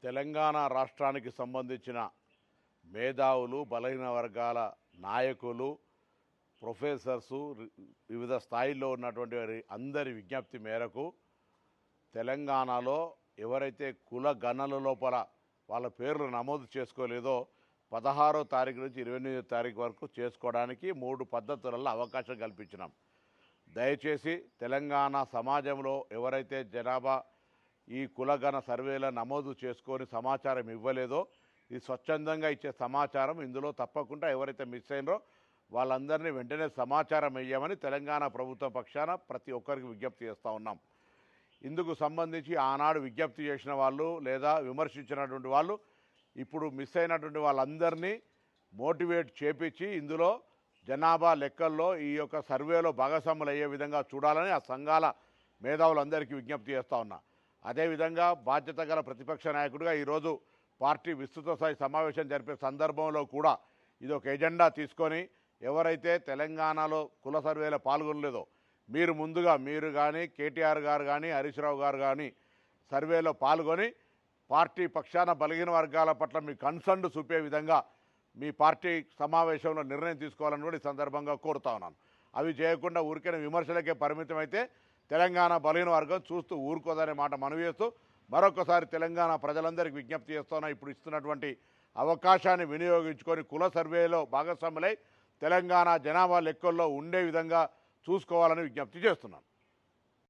తెలంగాణ రాష్ట్రానికి సంబంధించిన మేధావులు, బలహీన వర్గాల నాయకులు, ప్రొఫెసర్సు, వివిధ స్థాయిల్లో ఉన్నటువంటి అందరి విజ్ఞప్తి మేరకు తెలంగాణలో ఎవరైతే కుల గణన లోపల వాళ్ళ పేర్లు నమోదు చేసుకోలేదో 16వ తారీఖు నుంచి 28వ తారీఖు వరకు చేసుకోవడానికి 3 పద్ధతులలో అవకాశం కల్పించినాం. దయచేసి తెలంగాణ సమాజంలో ఎవరైతే జనాభా ఈ కులగణ సర్వేల నమోదు చేసుకొని సమాచారం ఇవ్వలేదో, ఇది స్వచ్ఛందంగా ఇచ్చే సమాచారం ఇందులో తప్పకుండా ఎవరైతే మిస్ అయినరో వాళ్ళందరినీ వెంటనే సమాచారం ఇవ్వమని తెలంగాణ ప్రభుత్వం పక్షాన ప్రతి ఒక్కరికి విజ్ఞప్తి చేస్తూ ఉన్నాం. ఇందుకు సంబంధించి ఆనాడు విజ్ఞప్తి చేసిన వాళ్ళు లేదా విమర్శించినటువంటి వాళ్ళు ఇప్పుడు మిస్ అయినటువంటి వాళ్ళందరినీ మోటివేట్ చేపించి ఇందులో జనాభా లెక్కల్లో ఈ యొక్క సర్వేలో భాగస్వాములు అయ్యే విధంగా చూడాలని ఆ సంఘాల మేధావులందరికీ విజ్ఞప్తి చేస్తూ ఉన్నా. అదేవిధంగా బాధ్యత గల ప్రతిపక్ష నాయకుడిగా ఈరోజు పార్టీ విస్తృత స్థాయి సమావేశం జరిపే సందర్భంలో కూడా ఇది ఒక ఎజెండా తీసుకొని ఎవరైతే తెలంగాణలో కుల సర్వేలో పాల్గొనలేదో మీరు కానీ కేటీఆర్ గారు కానీ హరీష్ రావు గారు కానీ సర్వేలో పాల్గొని పార్టీ పక్షాన బలహీన వర్గాల పట్ల మీ కన్సర్న్ చూపే విధంగా మీ పార్టీ సమావేశంలో నిర్ణయం తీసుకోవాలని కూడా ఈ సందర్భంగా కోరుతా ఉన్నాను. అవి చేయకుండా ఊరికైనా విమర్శలకే పరిమితం అయితే తెలంగాణ బలహీన వర్గం చూస్తూ ఊరుకోదనే మాట మనవి చేస్తూ మరొకసారి తెలంగాణ ప్రజలందరికీ విజ్ఞప్తి చేస్తున్నా, ఇప్పుడు ఇస్తున్నటువంటి అవకాశాన్ని వినియోగించుకొని కుల సర్వేలో భాగస్వాములై తెలంగాణ జనాభా లెక్కల్లో ఉండే విధంగా చూసుకోవాలని విజ్ఞప్తి చేస్తున్నాను.